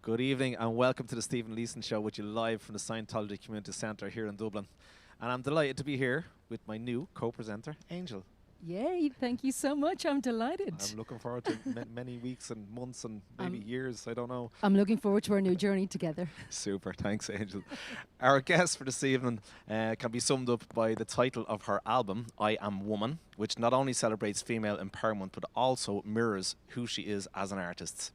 Good evening and welcome to the Stephen Leeson Show with you live from the Scientology Community Centre here in Dublin. And I'm delighted to be here with my new co-presenter, Angel. Yay, thank you so much. I'm delighted. I'm looking forward to many weeks and months and maybe years, I don't know. I'm looking forward to our new journey together. Super, thanks Angel. Our guest for this evening can be summed up by the title of her album, I Am Woman, which not only celebrates female empowerment but also mirrors who she is as an artist.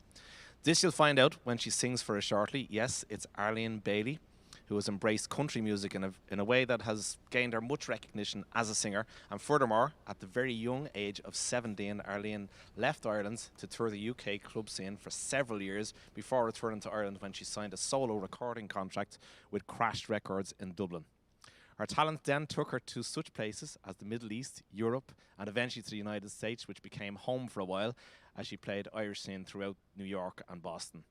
This you'll find out when she sings for us shortly. Yes, it's Arlene Bailey, who has embraced country music in a way that has gained her much recognition as a singer. And furthermore, at the very young age of 17, Arlene left Ireland to tour the UK club scene for several years before returning to Ireland when she signed a solo recording contract with Crash Records in Dublin. Her talent then took her to such places as the Middle East, Europe, and eventually to the United States, which became home for a while as she played Irish scene throughout New York and Boston.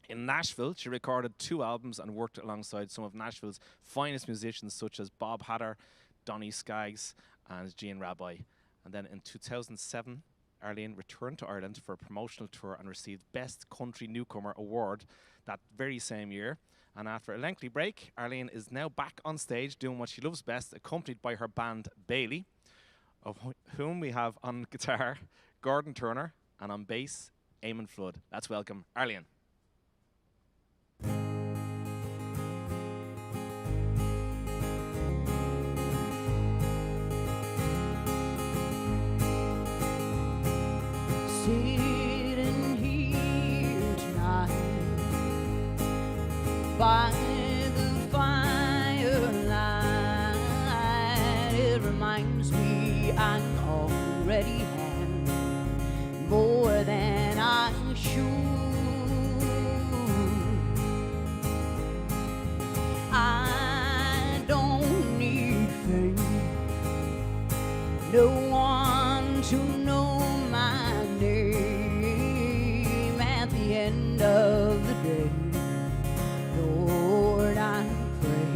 In Nashville, she recorded 2 albums and worked alongside some of Nashville's finest musicians such as Bob Hatter, Donny Skaggs and Gene Rabbi. And then in 2007, Arlene returned to Ireland for a promotional tour and received Best Country Newcomer Award that very same year. And after a lengthy break, Arlene is now back on stage doing what she loves best, accompanied by her band Bailey, of whom we have on guitar Gordon Turner and on bass Eamonn Flood. Let's welcome Arlene. Sitting here tonight by the firelight, it reminds me I already have more than I should. I don't need fame, no one to know my name. At the end of the day, Lord, I pray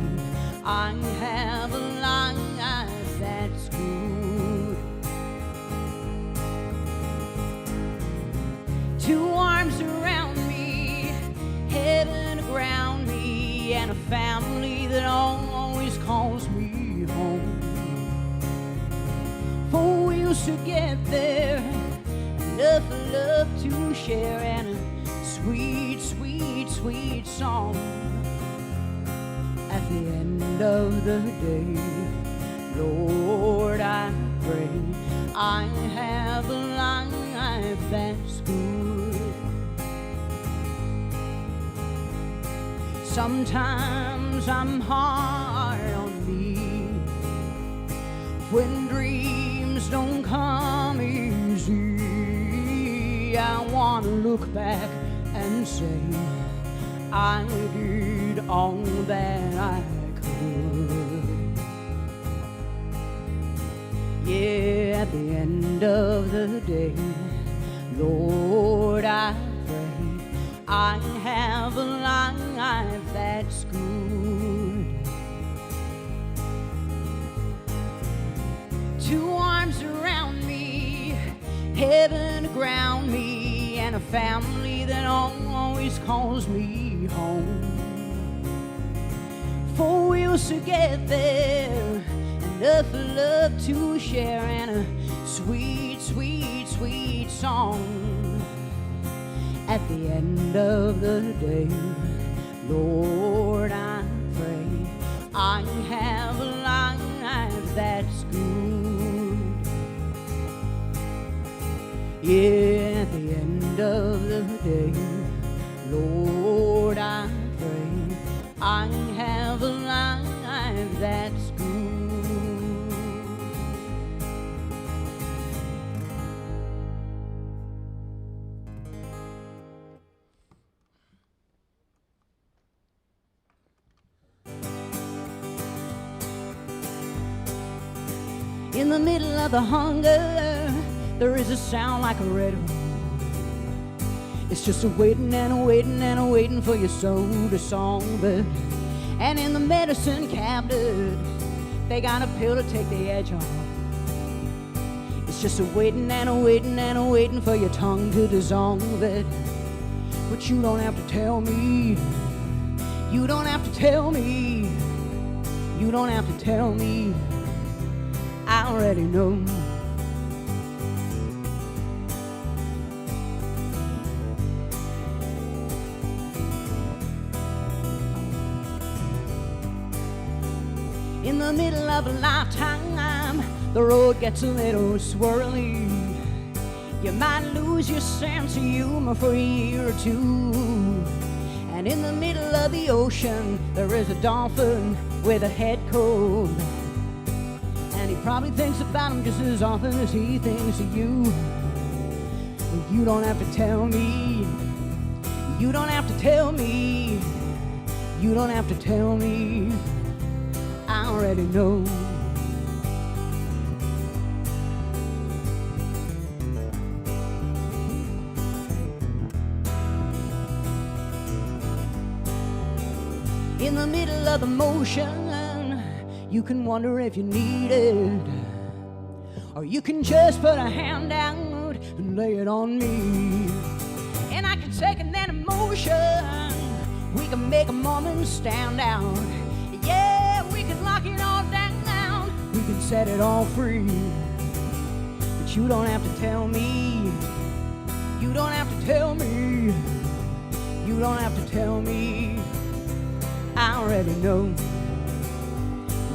I have a life that's good. 2 arms around me, heaven around me, and a family that always calls me home. 4 wheels to get there, enough love to share, and a sweet, sweet, sweet song. At the end of the day, Lord, I pray I have a life that's good. Sometimes I'm hard on me when dreams don't come easy. I want to look back and say I did all that I could. Yeah, at the end of the day, Lord, I pray I have a life that's good. 2 arms around me, heaven around me, and a family that always calls me home. 4 wheels to get there, enough love to share, and a sweet, sweet, sweet song. At the end of the day, Lord, I pray I have a life that's good. Yeah, at the end of the day, Lord, I pray I have a life that's good. In the middle of the hunger, there is a sound like a red horn. It's just a waiting and a waiting and a waiting for your soul to songbird. And in the medicine cabinet, they got a pill to take the edge off. It's just a waiting and a waiting and a waiting for your tongue to dissolve it. but you don't have to tell me. You don't have to tell me. You don't have to tell me. I already know. In the middle of a lifetime, the road gets a little swirly. You might lose your sense of humor for a year or two. And in the middle of the ocean, there is a dolphin with a head cold. And he probably thinks about him just as often as he thinks of you. Well, you don't have to tell me. You don't have to tell me. You don't have to tell me. I already know. In the middle of the motion, you can wonder if you need it, or you can just put a hand out and lay it on me. And I can second that emotion. We can make a moment stand out. Yeah, we can lock it all down. We can set it all free. But you don't have to tell me. You don't have to tell me. You don't have to tell me. I already know.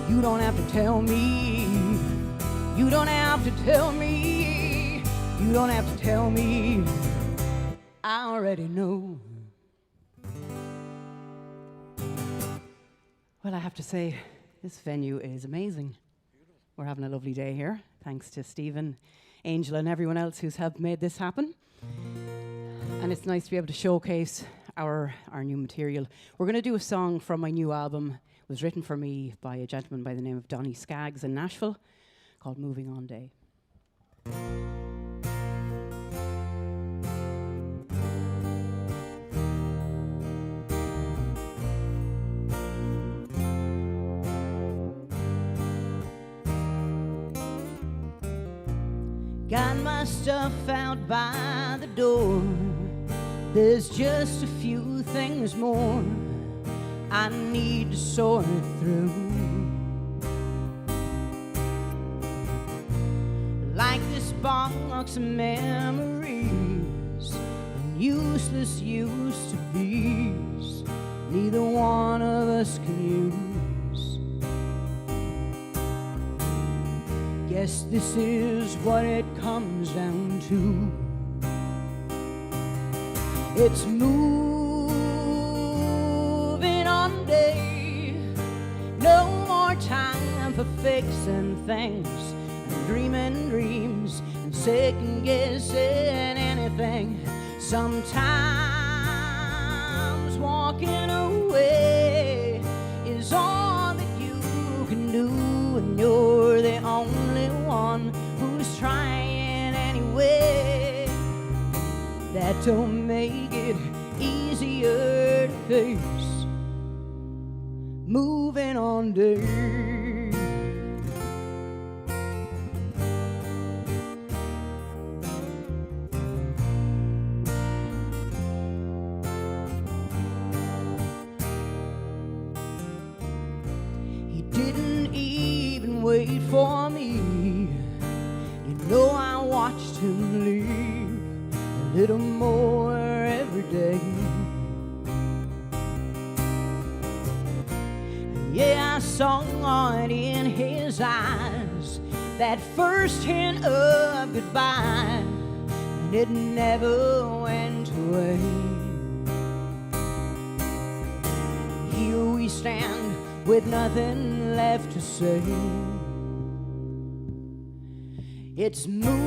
You don't have to tell me. You don't have to tell me. You don't have to tell me. I already know. Well, I have to say, this venue is amazing. We're having a lovely day here, thanks to Stephen, Angel, and everyone else who's helped made this happen. And it's nice to be able to showcase our new material. We're going to do a song from my new album. It was written for me by a gentleman by the name of Donny Skaggs in Nashville, called Moving On Day. Got my stuff out by the door. There's just a few things more I need to sort through. Like this box of memories and useless used to be's, neither one of us can use. Guess this is what it comes down to. It's moving on day. No more time for fixing things and dreaming dreams and second guessing anything. Sometimes walking away is all that you can do, and you're the only one who's trying anyway. That don't make it easier to face. Moving on day. He didn't even wait for me. You know I watched him leave a little more every day. Yeah, I saw it in his eyes, that first hint of goodbye, and it never went away. Here we stand with nothing left to say. It's moving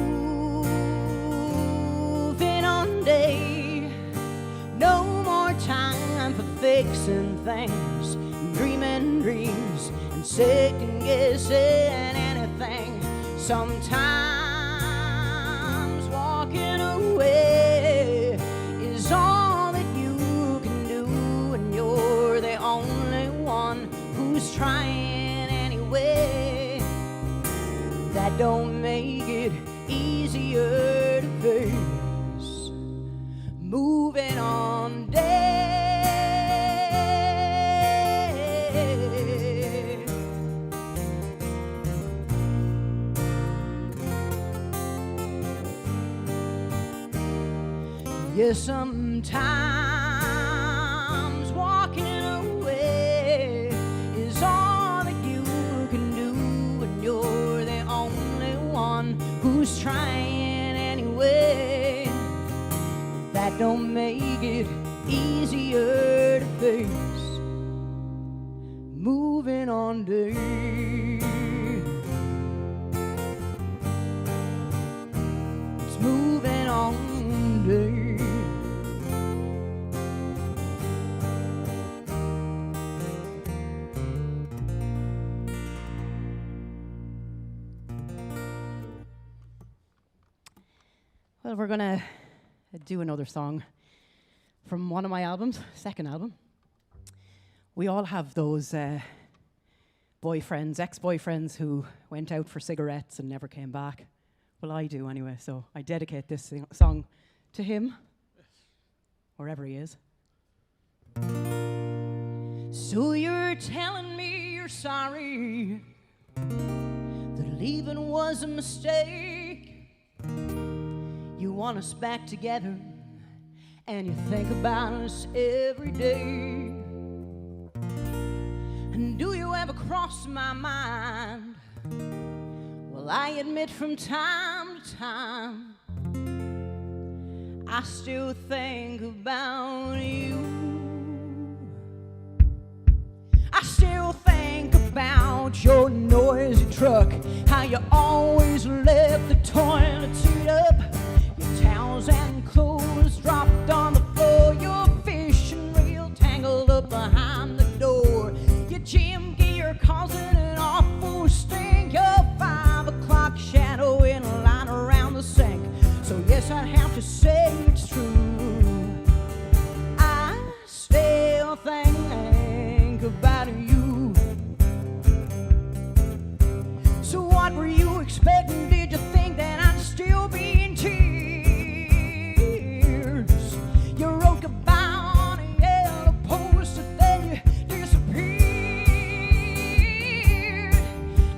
on day. No more time for fixing things, dreaming dreams, and second guessing anything. Sometimes walking away is all that you can do, and you're the only one who's trying anyway. That don't make it easier to face. Moving on Yes, sometimes walking away is all that you can do when you're the only one who's trying anyway. That don't make it easier to face. Moving on day. It's moving on day. Well, we're gonna do another song from one of my albums, second album. We all have those boyfriends, ex-boyfriends who went out for cigarettes and never came back. Well, I do anyway, so I dedicate this song to him, wherever he is. So you're telling me you're sorry, that leaving was a mistake. You want us back together, and you think about us every day. And do you ever cross my mind? Well, I admit from time to time, I still think about you. I still think about your noisy truck, how you always left the toilet seat up, your towels and clothes dropped on the floor, your fishing reel tangled up behind the door, your gym gear causing an awful stink, your 5 o'clock shadow in a line around the sink. So yes, I'd have to say it's true. I still think about you. So what were you expecting? Did you think that I'd still be in tears? You wrote goodbye on a yellow poster, then you disappeared.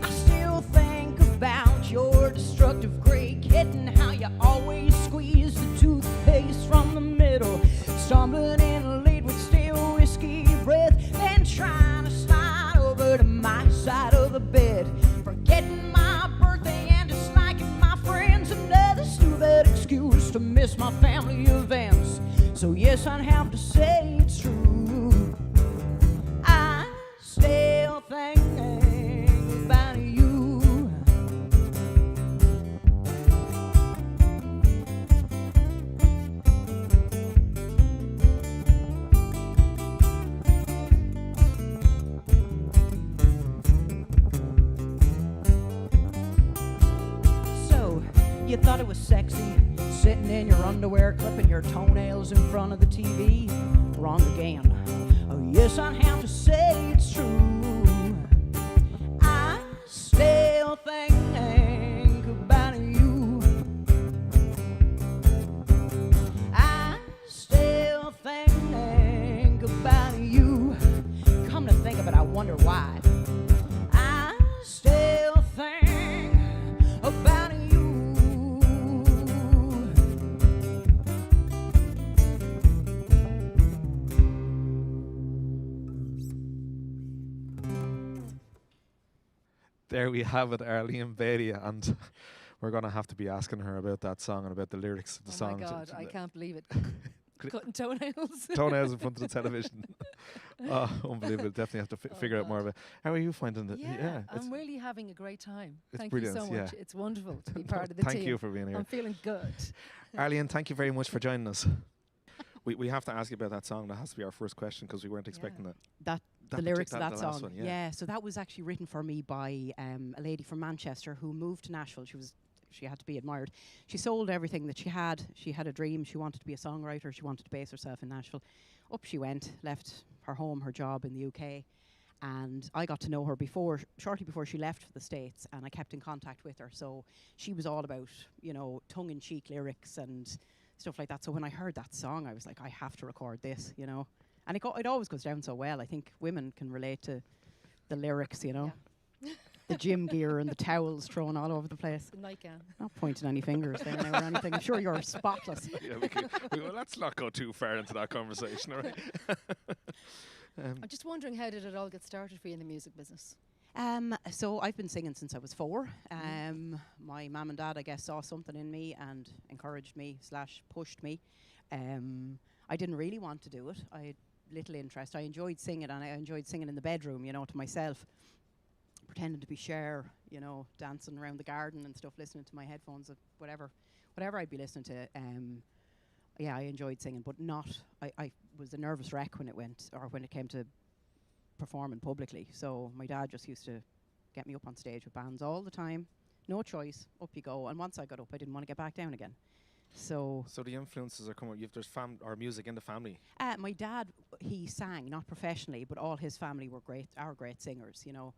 I still think about your destructive gray kitten, how you always squeeze the toothpaste from the middle, stumbling in late with stale whiskey breath, then trying to slide over to my side of the bed, forgetting my birthday and disliking my friends, another stupid excuse to miss my family events. So yes, I'd have to say it's true. I still think about you. So, you thought it was sexy, sitting in your underwear, clipping your toenails in front of the TV? Wrong again. Oh, yes, I have to say it's true. I still think about you. I still think about you. Come to think of it, I wonder why. I still think about you. There we have it, Arlene Bailey, and we're going to have to be asking her about that song and about the lyrics of the song. Oh my God, I can't believe it. Could- Cutting toenails. Toenails in front of the television. Oh, unbelievable. Definitely have to figure out more God. about. How are you finding it? Yeah, it's I'm really having a great time. it's Thank brilliant, you so yeah. much. It's wonderful to be part of the Thank team. you for being here. I'm feeling good. Arlene, thank you very much for joining us. We have to ask you about that song. That has to be our first question because we weren't expecting it. The That lyrics of partic- that the last song. one, yeah. So that was actually written for me by a lady from Manchester who moved to Nashville. She had to be admired. She sold everything that she had. She had a dream. She wanted to be a songwriter. She wanted to base herself in Nashville. Up she went, left her home, her job in the UK. And I got to know her shortly before she left for the States, and I kept in contact with her. So she was all about, tongue-in-cheek lyrics and stuff like that. So when I heard that song, I was like, I have to record this, And it always goes down so well. I think women can relate to the lyrics, Yeah. the gym gear and the towels thrown all over the place. The nightgown. Not pointing any fingers there now or anything. I'm sure you're spotless. Yeah, well, let's not go too far into that conversation, all right? I'm just wondering, how did it all get started for you in the music business? So I've been singing since I was 4. My mum and dad, I guess, saw something in me and encouraged me / pushed me. I didn't really want to do it. I had little interest. I enjoyed singing, and I enjoyed singing in the bedroom, to myself, pretending to be Cher, dancing around the garden and stuff, listening to my headphones of whatever I'd be listening to. I enjoyed singing, but not. I was a nervous wreck when it came to performing publicly. So my dad just used to get me up on stage with bands all the time. No choice, up you go. And once I got up, I didn't want to get back down again. So the influences are coming. There's music in the family. My dad, he sang, not professionally, but all his family are great singers, So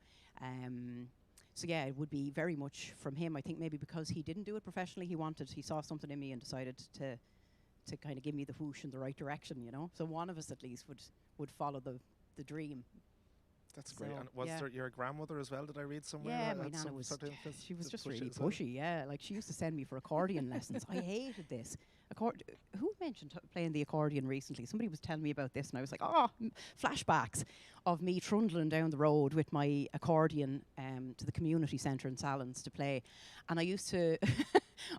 yeah, it would be very much from him. I think maybe because he didn't do it professionally, he saw something in me and decided to kind of give me the whoosh in the right direction, So one of us at least would follow the dream. That's great. And was there your grandmother as well? Did I read somewhere? Yeah, my nana was. She was just really pushy. Yeah, like she used to send me for accordion lessons. I hated this. Who mentioned playing the accordion recently? Somebody was telling me about this, and I was like, flashbacks of me trundling down the road with my accordion to the community centre in Sallins to play, and I used to.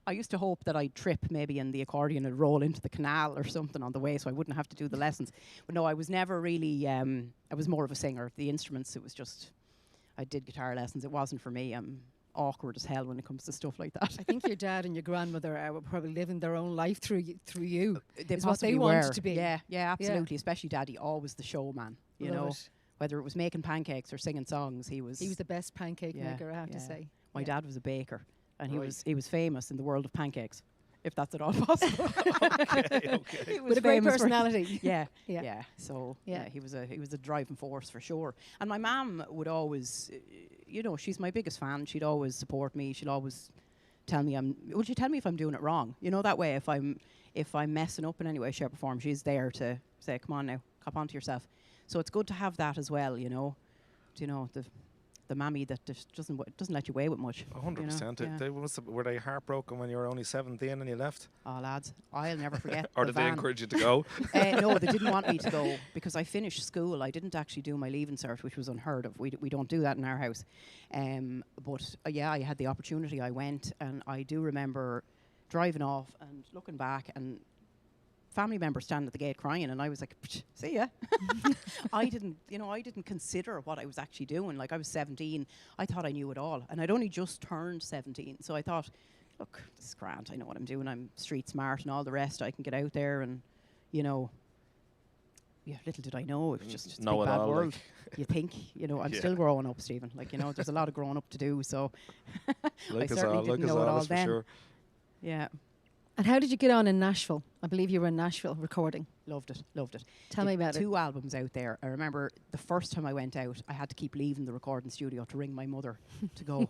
I used to hope that I'd trip maybe and the accordion would roll into the canal or something on the way, so I wouldn't have to do the lessons. But no, I was never really. I was more of a singer. The instruments, it was just. I did guitar lessons. It wasn't for me. I'm awkward as hell when it comes to stuff like that. I think your dad and your grandmother were probably living their own life through you. They is what they wanted to be. Yeah, absolutely. Yeah. Especially Daddy, always the showman. Whether it was making pancakes or singing songs, he was the best pancake maker, I have to say. My dad was a baker. And he was famous in the world of pancakes, if that's at all possible. Okay. He was with a great personality. Yeah. So he was a driving force for sure. And my mum would always, she's my biggest fan. She'd always support me. She'd always tell me would you tell me if I'm doing it wrong? That way if I'm messing up in any way, shape or form, she's there to say, come on now, cop onto yourself. So it's good to have that as well. The mammy that just doesn't let you away with much. 100%. Were they heartbroken when you were only 17 and you left? Oh, lads, I'll never forget. Or did they encourage you to go? No, they didn't want me to go because I finished school. I didn't actually do my leaving cert, which was unheard of. We don't do that in our house. But I had the opportunity. I went, and I do remember driving off and looking back and family members standing at the gate crying, and I was like, see ya. I didn't consider what I was actually doing. Like, I was 17. I thought I knew it all, and I'd only just turned 17. So I thought, look, this is grand. I know what I'm doing. I'm street smart and all the rest. I can get out there and, little did I know. It was just a big bad world. You think, I'm still growing up, Stephen. Like, there's a lot of growing up to do. So I certainly didn't know it all then. Sure. Yeah. And how did you get on in Nashville? I believe you were in Nashville recording. Loved it. Tell me about it. 2 albums out there. I remember the first time I went out, I had to keep leaving the recording studio to ring my mother to go,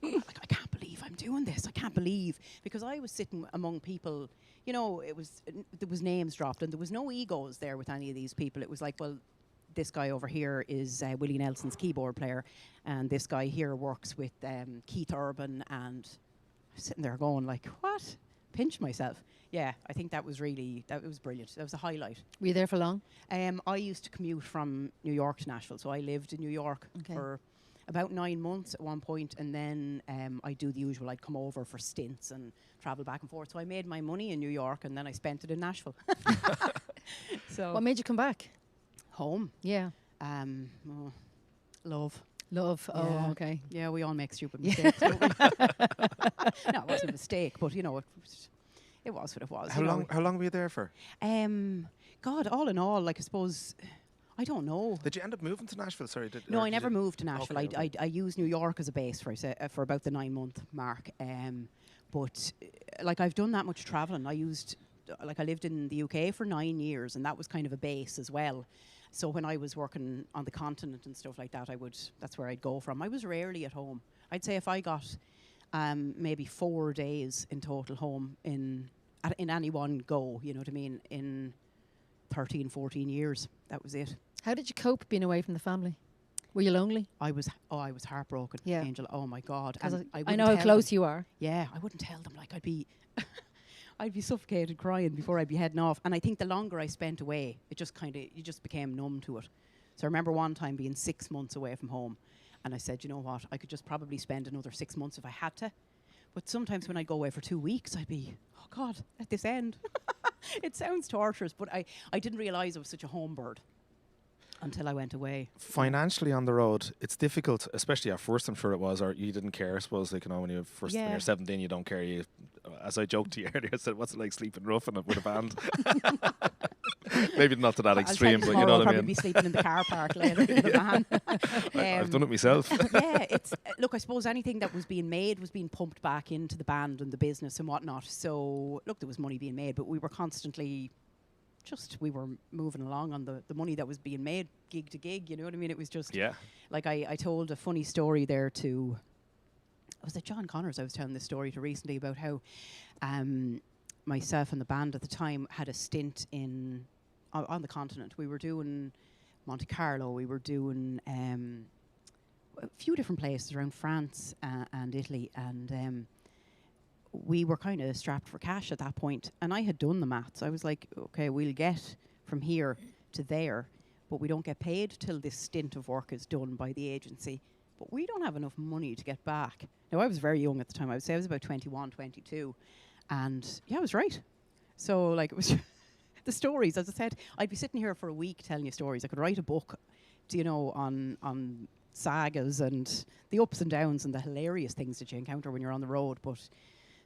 I can't believe I'm doing this. I can't believe. Because I was sitting among people, there was names dropped and there was no egos there with any of these people. It was like, well, this guy over here is Willie Nelson's keyboard player, and this guy here works with Keith Urban, and I'm sitting there going like, what? Pinch myself. Yeah, I think that was brilliant. That was a highlight. Were you there for long? I used to commute from New York to Nashville, so I lived in New York for about 9 months at one point, and then I do the usual. I'd come over for stints and travel back and forth. So I made my money in New York, and then I spent it in Nashville. So what made you come back? Home. Yeah. Love. Oh, okay. Yeah, we all make stupid mistakes. No, it wasn't a mistake, but it was what it was. How long were you there for? God, all in all, like, I suppose, I don't know. Did you end up moving to Nashville? Sorry, no, I never moved to Nashville. Okay. I used New York as a base for about the 9-month mark. But like, I've done that much traveling. I lived in the UK for 9 years, and that was kind of a base as well. So when I was working on the continent and stuff like that, that's where I'd go from. I was rarely at home. I'd say if I got maybe 4 days in total home in any one go, you know what I mean, in 13, 14 years, that was it. How did you cope being away from the family? Were you lonely? I was heartbroken, Yeah. Angel. Oh my God. 'Cause And I wouldn't know how tell close them. you are. Yeah, I wouldn't tell them. Like I'd be suffocated crying before I'd be heading off. And I think the longer I spent away, you just became numb to it. So I remember one time being 6 months away from home, and I said, you know what, I could just probably spend another 6 months if I had to. But sometimes when I go away for 2 weeks, I'd be, oh God, at this end. It sounds torturous, but I didn't realise I was such a home bird until I went away. Financially on the road, it's difficult, especially at first. I'm sure it was, or you didn't care. I suppose, like, you know, when when Yeah. you're 17, you don't care. You, as I joked to you earlier, I said, "What's it like sleeping rough in it with a band?" Maybe not to that extreme, but you know I'll what I probably mean. be sleeping in the car park later in the van. I've done it myself. Yeah, it's look, I suppose anything that was being made was being pumped back into the band and the business and whatnot. So look, there was money being made, but we were constantly we were moving along on the money that was being made, gig to gig, you know what I mean? It was just Yeah. like I told a funny story there to, was it John Connors I was telling this story to recently about how myself and the band at the time had a stint on the continent. We were doing Monte Carlo, we were doing a few different places around France and Italy, and we were kind of strapped for cash at that point, and I had done the maths. I was like, okay, we'll get from here to there, but we don't get paid till this stint of work is done by the agency, but we don't have enough money to get back. Now, I was very young at the time. I would say I was about 21, 22, and yeah, I was right. So like, it was the stories, as I said, I'd be sitting here for a week telling you stories. I could write a book, you know, on sagas and the ups and downs and the hilarious things that you encounter when you're on the road, but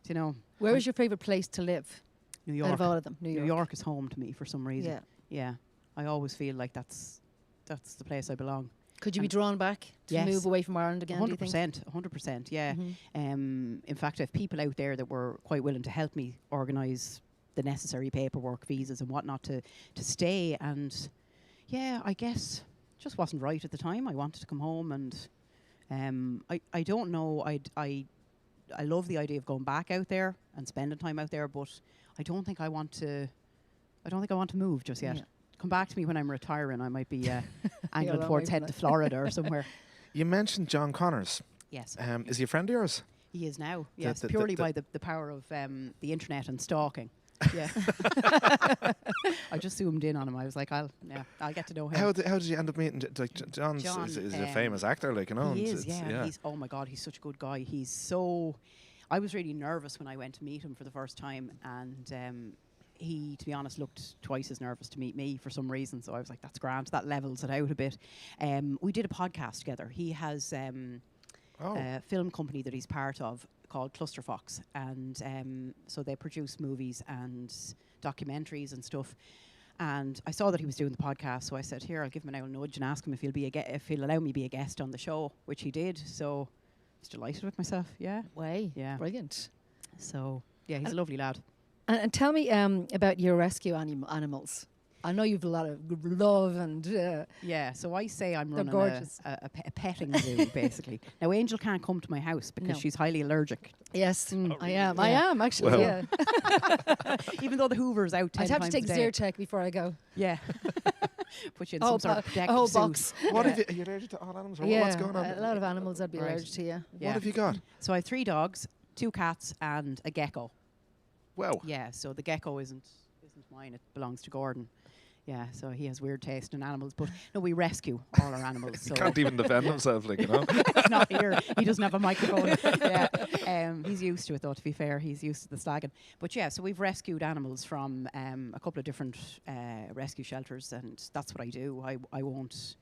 you know. Where was your favourite place to live? New York. Out of all of them, New New York. York is home to me for some reason. Yeah. Yeah. I always feel like that's the place I belong. Could you be drawn back to Yes. move away from Ireland again, do you think? 100%, yeah. Mhm. In fact, I have people out there that were quite willing to help me organise the necessary paperwork, visas and whatnot to stay. And yeah, I guess just wasn't right at the time. I wanted to come home, and I don't know. I love the idea of going back out there and spending time out there, but I don't think I want to move just yet. Yeah. Come back to me when I'm retiring. I might be angling long towards way head from to that. Florida or somewhere. You mentioned John Connors. Yes. Is he a friend of yours? He is now. Yes, the- purely the- by the power of the internet and stalking. Yeah. I just zoomed in on him. I was like, I'll get to know him. How did you end up meeting? Like, John John, is a famous actor, like, you know. He and is, it's- yeah. He's, oh my God, he's such a good guy. He's so. I was really nervous when I went to meet him for the first time, and he, to be honest, looked twice as nervous to meet me for some reason. So I was like, that's grand. That levels it out a bit. We did a podcast together. He has a film company that he's part of called Clusterfox, and so they produce movies and documentaries and stuff. And I saw that he was doing the podcast, so I said, "Here, I'll give him an old nudge and ask him if he'll allow me to be a guest on the show," which he did. So I was delighted with myself. Yeah. Way. Yeah. Brilliant. So yeah, he's a lovely lad. And tell me about your rescue animals. I know you've a lot of love and Yeah, so I say I'm They're running gorgeous. a petting zoo, basically. Now, Angel can't come to my house because No. she's highly allergic. yes, I am. Yeah. I am actually. Well. Yeah. Even though the Hoover's out 10 I'd have to times take a day. Zyrtec before I go. Yeah. Put you in A some whole sort of bo- a protective whole suit. box. What have you? Are you allergic to all animals? Or Yeah, what's going on? a lot of animals I'd be Right. allergic to. Yeah. Yeah. What have you got? So I have 3 dogs, 2 cats, and a gecko. Wow. Yeah, so the gecko isn't mine. It belongs to Gordon. Yeah, so he has weird taste in animals. But no, we rescue all our animals. So Can't even defend himself, like, you know. he's not here. He doesn't have a microphone. Yeah, he's used to it, though. To be fair, he's used to the slagging. But yeah, so we've rescued animals from a couple of different rescue shelters, and that's what I do. I won't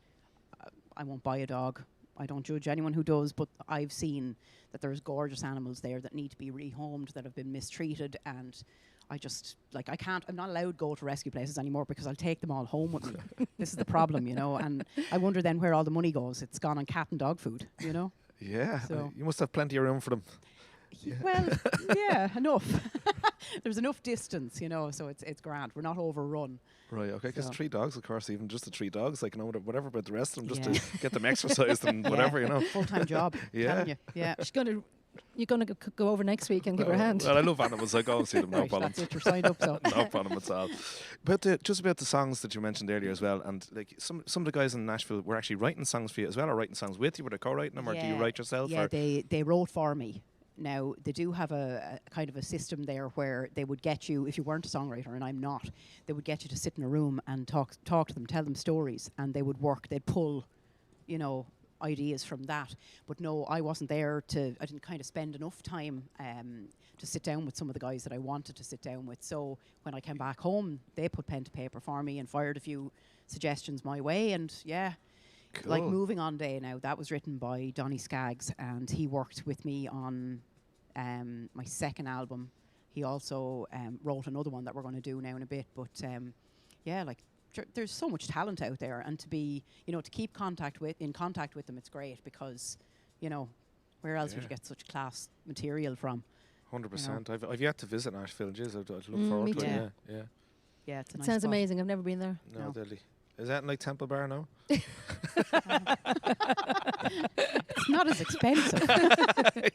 buy a dog. I don't judge anyone who does, but I've seen that there's gorgeous animals there that need to be rehomed, that have been mistreated, and I just, like, I'm not allowed to go to rescue places anymore because I'll take them all home with me. This is the problem, you know, and I wonder then where all the money goes. It's gone on cat and dog food, you know? Yeah. So- You must have plenty of room for them. Well, yeah, enough. There's enough distance, you know, so it's grand. We're not overrun. Right, okay, because So- 3 dogs, of course, even just the 3 dogs, like, you know, whatever about the rest of them, just Yeah. to get them exercised and whatever, you know. Full-time job, Yeah. telling you. Yeah. She's going to You're going to go over next week and give her a hand. Well, I love animals. I go and see them. No Right, problem. that's it. You're signed up, so. No problem at all. But just about the songs that you mentioned earlier as well, and like some of the guys in Nashville were actually writing songs for you as well, or writing songs with you. Were they co-writing them, or do you write yourself? Yeah, or? they wrote for me. Now, they do have a kind of a system there where they would get you, if you weren't a songwriter, and I'm not, they would get you to sit in a room and talk to them, tell them stories, and they would work, they'd pull, you know, ideas from that. But no, I wasn't there I didn't kind of spend enough time to sit down with some of the guys that I wanted to sit down with. So when I came back home, they put pen to paper for me and fired a few suggestions my way, and yeah. Cool. Like Moving On Day now, that was written by Donny Skaggs, and he worked with me on my second album. He also wrote another one that we're going to do now in a bit. But yeah, like there's so much talent out there, and to be, you know, to keep in contact with them, it's great because, you know, where else would you get such class material from? 100%. I've yet to visit Nashville. Jeez, I'd look forward to it. Yeah. Yeah, it's a nice Sounds spot. amazing. I've never been there. No, deadly. Is that in like Temple Bar now? It's not as expensive.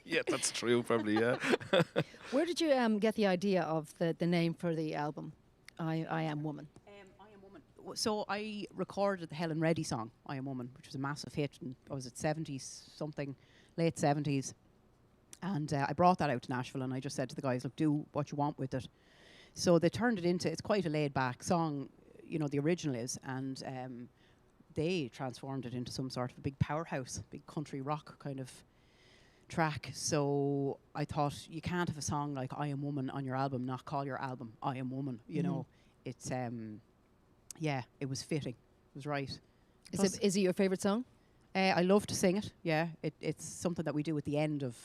Yeah, that's true. Probably. Yeah. Where did you get the idea of the name for the album? I Am Woman. I Am Woman. So I recorded the Helen Reddy song, I Am Woman, which was a massive hit. And I was at 70s something, late 70s. And I brought that out to Nashville, and I just said to the guys, look, do what you want with it. So they turned it into, it's quite a laid back song, you know, the original is, and they transformed it into some sort of a big powerhouse, big country rock kind of track. So I thought, you can't have a song like I Am Woman on your album, not call your album I Am Woman, you know. It's, yeah, it was fitting. It was right. Is it your favourite song? I love to sing it, yeah. It's something that we do at the end of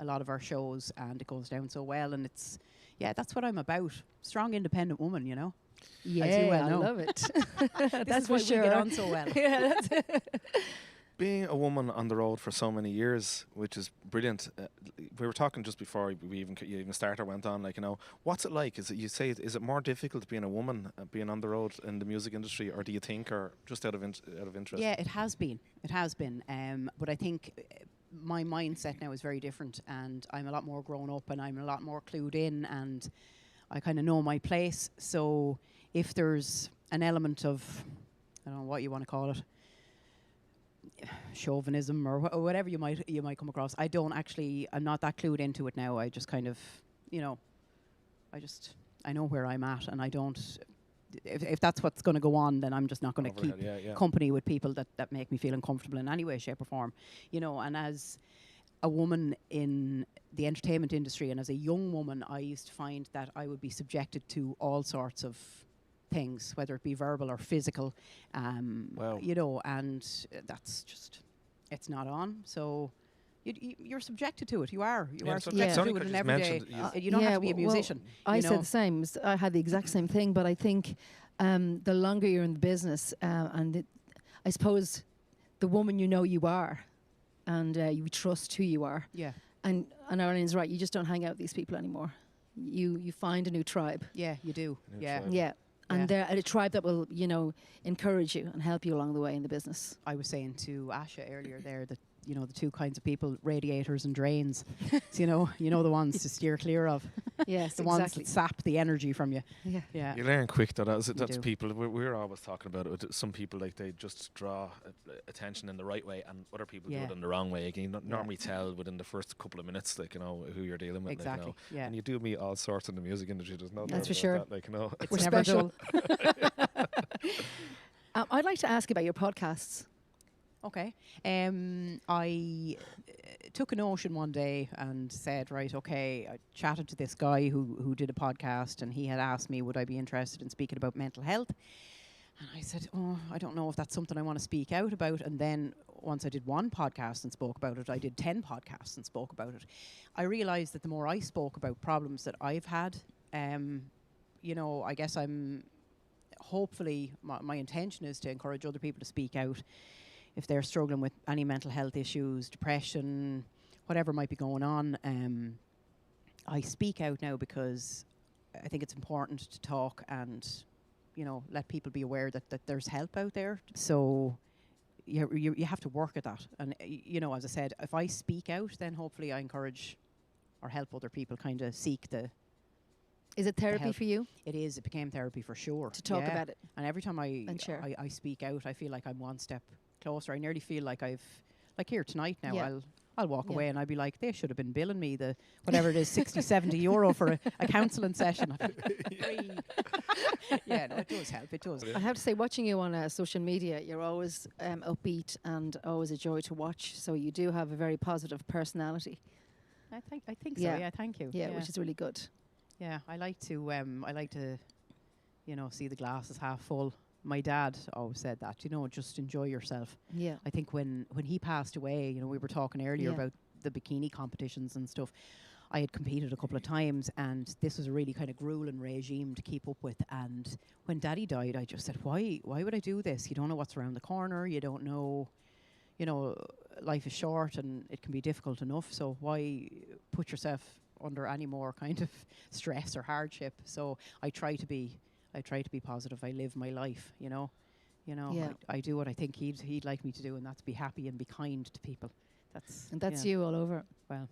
a lot of our shows, and it goes down so well, and it's, yeah, that's what I'm about. Strong, independent woman, you know. Yeah, As you well I know. love it. This That's is for why sure. we get on so well. Yeah, that's it. Being a woman on the road for so many years, which is brilliant. We were talking just before you even started, went on, like, you know, what's it like? Is it more difficult being a woman, being on the road in the music industry, or do you think, or just out of interest? Yeah, it has been. It has been. But I think my mindset now is very different, and I'm a lot more grown up, and I'm a lot more clued in, and I kind of know my place. So if there's an element of, I don't know what you want to call it, chauvinism or whatever you might come across, I'm not that clued into it now. I just kind of, you know, I know where I'm at, and I don't, if that's what's going to go on, then I'm just not going to keep company with people that make me feel uncomfortable in any way, shape or form, you know. And as a woman in the entertainment industry, and as a young woman, I used to find that I would be subjected to all sorts of things, whether it be verbal or physical, you know, and that's just, it's not on. So you're subjected to it. You are subjected to it in every day. You don't have to be a musician. I said the same. I had the exact same thing, but I think the longer you're in the business, I suppose the woman you know you are, and you trust who you are. Yeah. And Arlene's right. You just don't hang out with these people anymore. You find a new tribe. Yeah, you do. Yeah. Yeah. And they're a tribe that will, you know, encourage you and help you along the way in the business. I was saying to Asha earlier there that, you know, the two kinds of people, radiators and drains. So, you know the ones to steer clear of. Yes, the ones that sap the energy from you. Yeah. You learn quick though. That's people. We're always talking about it. Some people, like, they just draw attention in the right way, and other people do it in the wrong way. You can normally tell within the first couple of minutes, like, you know, who you're dealing with. Exactly. Like, you know. And you do meet all sorts in the music industry. There's no That's doubt for about sure. that, like, you know. It's never special. dull. I'd like to ask about your podcasts. Okay. I took a notion one day and said, right, okay, I chatted to this guy who did a podcast, and he had asked me would I be interested in speaking about mental health. And I said, I don't know if that's something I want to speak out about. And then once I did one podcast and spoke about it, I did 10 podcasts and spoke about it. I realized that the more I spoke about problems that I've had, you know, I guess hopefully my intention is to encourage other people to speak out if they're struggling with any mental health issues, depression, whatever might be going on. I speak out now because I think it's important to talk and, you know, let people be aware that there's help out there. So, you have to work at that. And you know, as I said, if I speak out, then hopefully I encourage or help other people kind of seek the. Is it therapy help. for you? It is. It became therapy for sure. To talk Yeah. about it. And every time And share. I speak out, I feel like I'm one step closer. I nearly feel like like here tonight now, Yeah. I'll walk Yeah. away and I'll be like, they should have been billing me the whatever it is, 60, 70 euro for a counselling session. Yeah, no, it does help. It does. I have to say, watching you on social media, you're always upbeat and always a joy to watch. So you do have a very positive personality. I think Yeah. so. Yeah, thank you. Yeah, which is really good. Yeah, I like to, you know, see the glass as half full. My dad always said that, you know, just enjoy yourself. Yeah. I think when he passed away, you know, we were talking earlier Yeah. about the bikini competitions and stuff. I had competed a couple of times, and this was a really kind of grueling regime to keep up with. And when Daddy died, I just said, why would I do this? You don't know what's around the corner. You don't know, you know, life is short and it can be difficult enough. So why put yourself under any more kind of stress or hardship? So I try to be positive. I live my life, you know. Yeah. I do what I think he'd like me to do, and that's be happy and be kind to people. That's you all over. Well,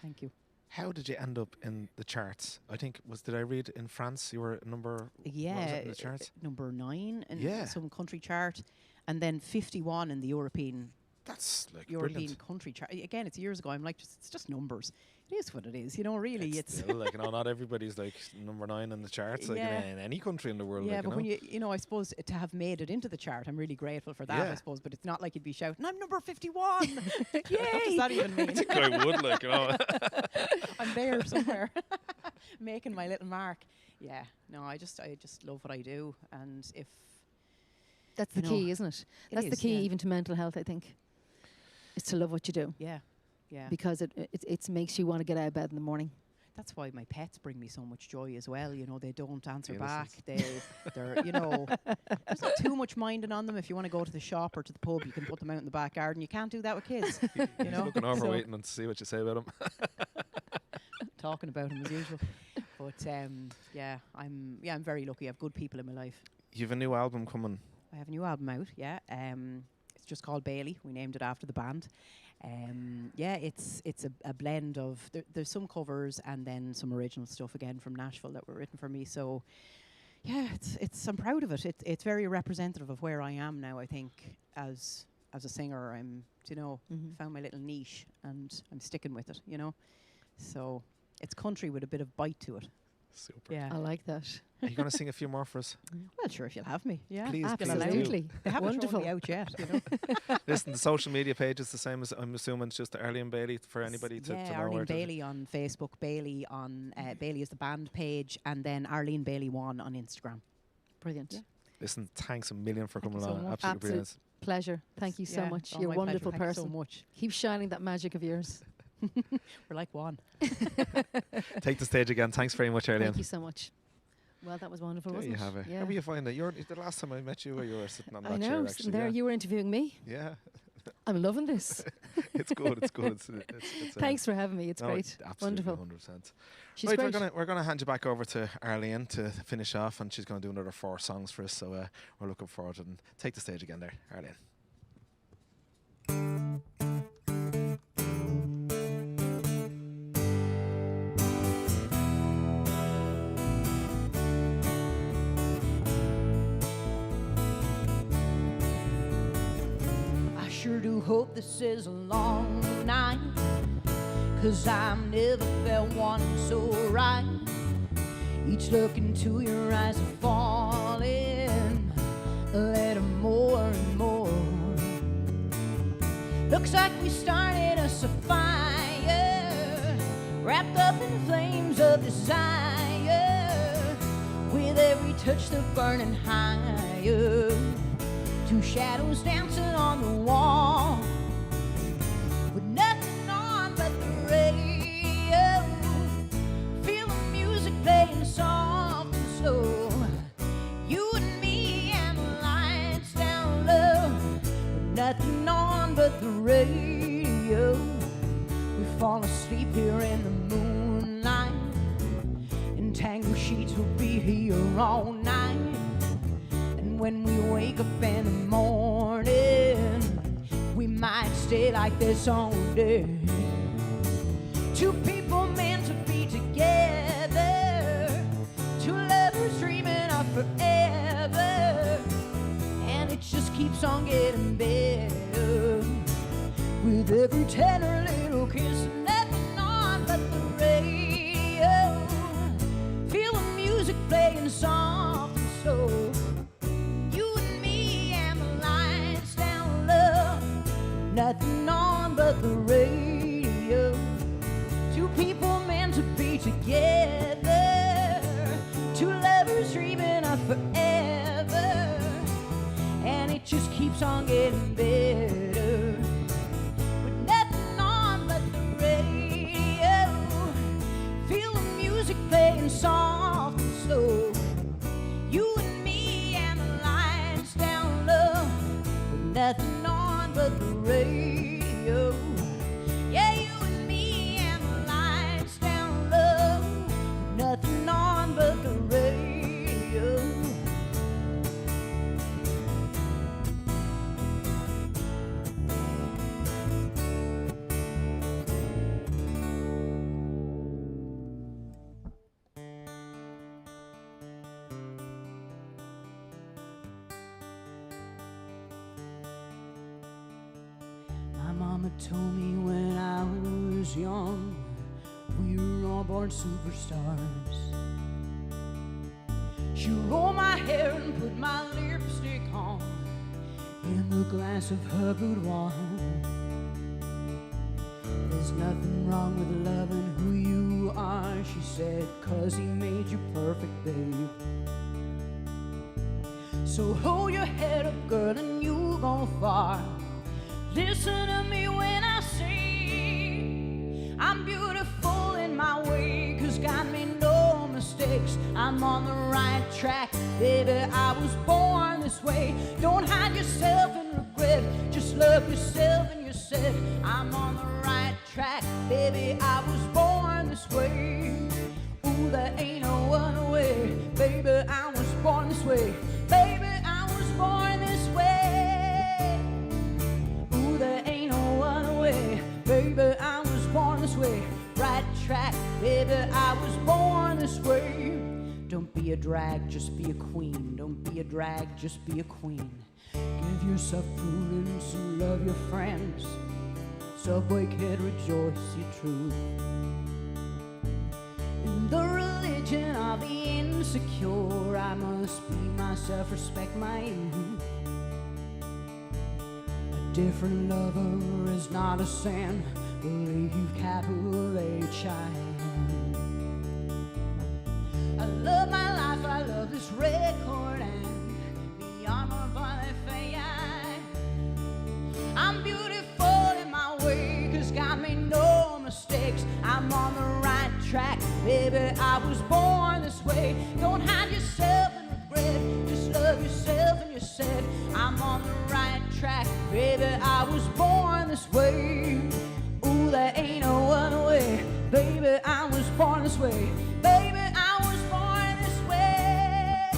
thank you. How did you end up in the charts? I think did I read in France you were number what was Yeah, it in the charts? number 9 in Yeah. some country chart, and then 51 in the European That's like European brilliant. country chart. Again, it's years ago. I'm like, it's just numbers. It is what it is. You know, really, it's still, like, you know, not everybody's like number 9 in the charts, like Yeah. in any country in the world. yeah. like, But you when know? you know, I suppose to have made it into the chart, I'm really grateful for that. Yeah. I suppose, but it's not like you'd be shouting, "I'm number 51." Yay! What does Yay! that even mean? I think I would, like, you know. I'm there somewhere, making my little mark. Yeah. No, I just love what I do, and if That's You the know, key, isn't it? it That's the is, key, yeah. even to mental health, I think, is to love what you do, yeah. because it makes you want to get out of bed in the morning. That's why my pets bring me so much joy as well. You know, they don't answer The back. innocence. They're, you know, there's not too much minding on them. If you want to go to the shop or to the pub, you can put them out in the back garden. You can't do that with kids. You He's know, looking over, So, waiting and to see what you say about him. talking about them as usual. But yeah, I'm very lucky. I have good people in my life. You've a new album coming. I have a new album out. Yeah, it's just called Bailey. We named it after the band. Yeah, it's a blend of there's some covers and then some original stuff again from Nashville that were written for me. So yeah, I'm proud of it. It's very representative of where I am now. I think as a singer, I'm found my little niche and I'm sticking with it. You know, so it's country with a bit of bite to it. Super. Yeah. I like that. Are you going to sing a few more for us? Well, sure, if you'll have me. Yeah, Please, You'll please allow do. me. Absolutely. They haven't Wonderful. thrown me out yet. You know. Listen, the social media page is the same as, I'm assuming, it's just Arlene Bailey for anybody to know where Arlene to. Bailey on Facebook, Bailey on Bailey is the band page, and then Arlene Bailey 1 on Instagram. Brilliant. Yeah. Listen, thanks a million for Thank coming you so along. much. Absolutely Absolute brilliant. Pleasure. Thank you so Yeah, much. oh, You're a my pleasure. wonderful Thank you person. so much. Keep shining that magic of yours. We're like one. Take the stage again. Thanks very much, Arlene. Thank you so much. Well, that was wonderful, There wasn't you it? have it. Yeah. How do you find it? The last time I met you, you were sitting on I that know. chair, Sitting actually. there, Yeah. you were interviewing me. Yeah, I'm loving this. it's good. It's good. It's Thanks for having me. It's no, great. Absolutely, Wonderful. 100%. She's Right, great. we're gonna hand you back over to Arlene to finish off, and she's gonna do another 4 songs for us. So we're looking forward to it. And take the stage again there, Arlene. I sure do hope this is a long night, 'cause I've never felt one so right. Each look into your eyes are falling a little more and more. Looks like we started us a fire, wrapped up in flames of desire. With every touch the burning higher, 2 shadows dancing on the wall, with nothing on but the radio. Feel the music playing soft and slow. You and me and the lights down low, with nothing on but the radio. We fall asleep here in the moonlight, in tangled sheets we'll be here all night. And when we wake up in the morning, might stay like this all day. Two people meant to be together, two lovers dreaming of forever, and it just keeps on getting better. With every tender little kiss, nothing on but the radio. Feel the music playing soft and slow. You and me and the lights down low. Nothing on but the radio. Two people meant to be together, two lovers dreaming of forever, and it just keeps on getting better. With nothing on but the radio. Feel the music playing soft and slow. You and me and the lights down low. With nothing on but the radio. Yeah, you and me and the lights down low. Nothing on but the radio. My mama told me when I was young, we were all born superstars. She rolled my hair and put my lipstick on in the glass of her boudoir. There's nothing wrong with loving who you are, she said, 'cause he made you perfect, babe. So hold your head up, girl, and you'll go far. Listen to me when I say I'm beautiful in my way, 'cause God made no mistakes. I'm on the right track, baby, I was born this way. Don't hide yourself in regret, just love yourself and you said I'm on the right track, baby, I was born this way. Ooh, there ain't no other way, baby, I was born this way. Baby, I was born this way. Ooh, there ain't no other way, baby, I was born this way. Right track, baby, I was born this way. Don't be a drag, just be a queen. Don't be a drag, just be a queen. Give yourself prudence and love your friends. Subway kid, rejoice your truth. In the religion of the insecure, I must be myself, respect my youth. A different lover is not a sin. Believe capital H-I-M. I love my life, I love this record and the armor of I'm beautiful in my way, 'cause God made no mistakes. I'm on the right track, baby, I was born this way. Don't hide yourself in regret, just love yourself and you said I'm on the right track, baby, I was born this way. Ooh, there ain't no other way, baby, I was born this way. Baby, I was born this way.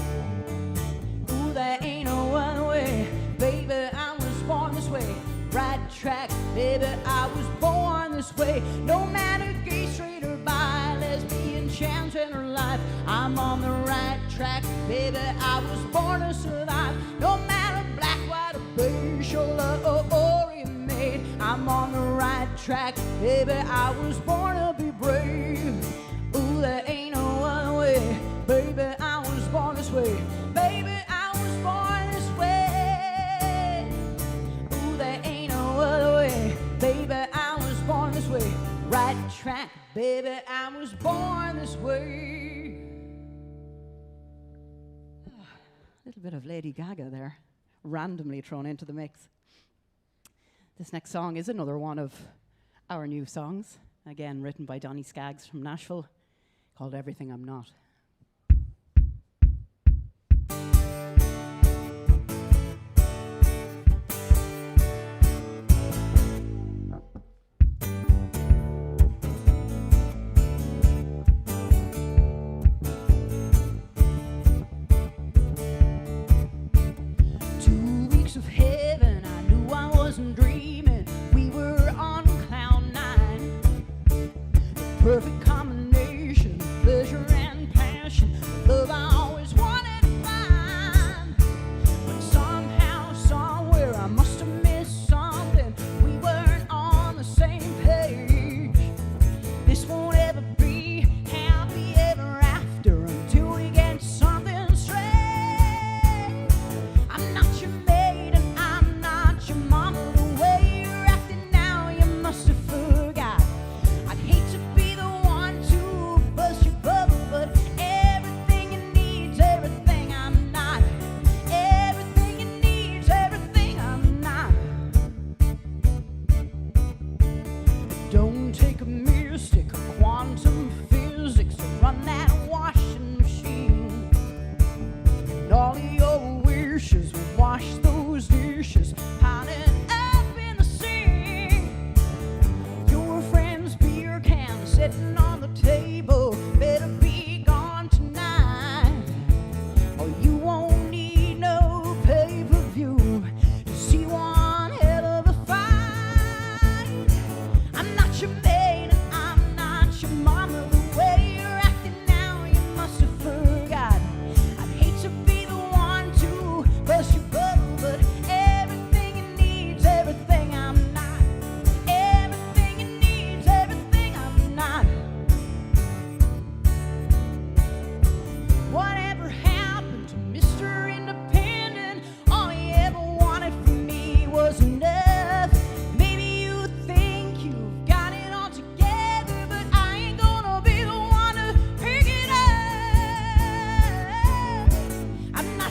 Ooh, there ain't no other way, baby, I was born this way. Right track, baby, I was born this way. No matter gay, straight or bi, lesbian, transgender life, I'm on the right track, baby, I was born to survive. No matter black, white or beige, or Orient made, I'm on the right track, baby, I was born to be brave. Ooh, there ain't no other way, baby, I was born this way. Baby, I was born this way. Ooh, there ain't no other way, baby, I was born this way. Right track, baby, I was born this way. A little bit of Lady Gaga there, randomly thrown into the mix. This next song is another one of our new songs, again written by Donnie Skaggs from Nashville, called Everything I'm Not. 2 weeks of heaven, I knew I wasn't dreaming.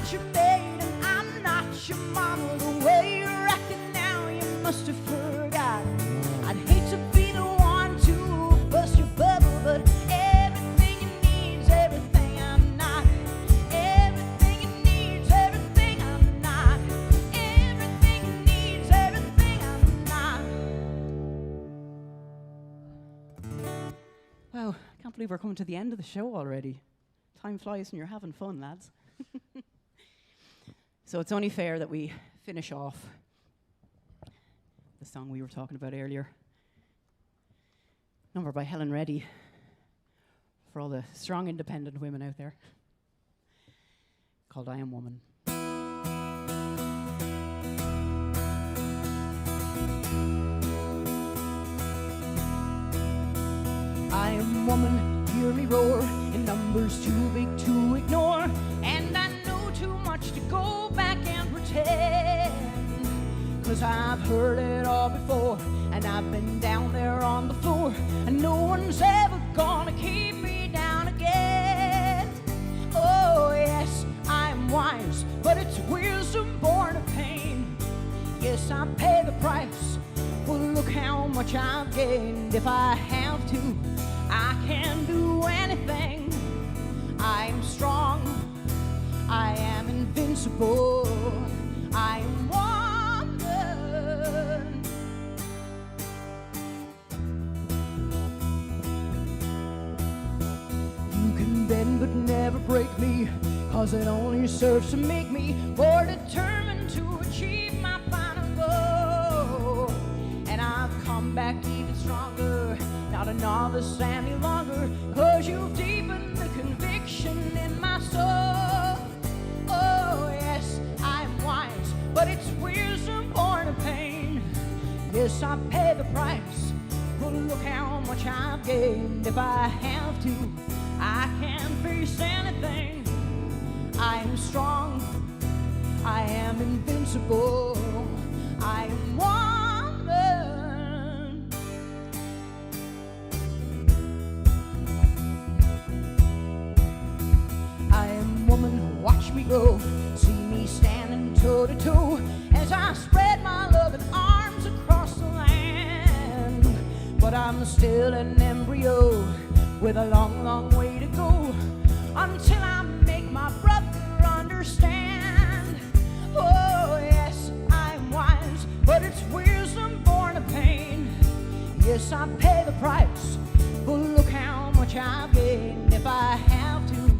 not your maid and I'm not your mama. The way you're acting now, you must have forgotten. I'd hate to be the one to bust your bubble, but everything you need's everything I'm not. Everything you need's everything I'm not. Everything you need's everything I'm not. Wow, I can't believe we're coming to the end of the show already. Time flies when you're having fun, lads. So it's only fair that we finish off the song we were talking about earlier. Number by Helen Reddy for all the strong, independent women out there, called I Am Woman. I am woman, hear me roar, in numbers too big to ignore, and I know too much to go back and pretend, 'cause I've heard it all before, and I've been down there on the floor, and no one's ever gonna keep me down again. Oh yes, I am wise, but it's wisdom born of pain. Yes, I pay the price, well look how much I've gained. If I have to, I can do anything. I am strong, I am invincible, I am woman. You can bend but never break me, 'cause it only serves to make me more determined to achieve my final goal. And I've come back even stronger, not a novice any longer, 'cause you've deepened the conviction in my soul. Oh yes, I am wise, but it's wisdom born of pain. Yes, I pay the price, but look how much I've gained. If I have to, I can face anything. I am strong, I am invincible, I am woman. I am woman, watch me grow, see me standing toe to toe, as I spread my loving arms across the land. But I'm still an embryo with a long, long way to go, until I make my brother understand. Oh yes, I am wise, but it's wisdom born of pain. Yes, I pay the price, but look how much I've gained. If I have to,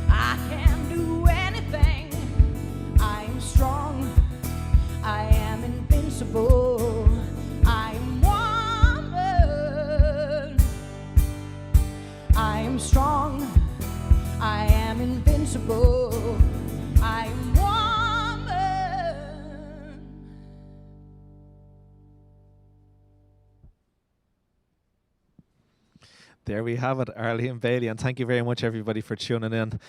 I can do anything. I am strong, I am invincible, I am woman. I am strong, I am invincible, I am woman. There we have it, Arlene Bailey, and thank you very much everybody for tuning in.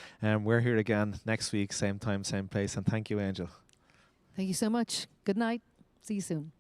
We're here again next week, same time, same place, and thank you, Angel. Thank you so much. Good night. See you soon.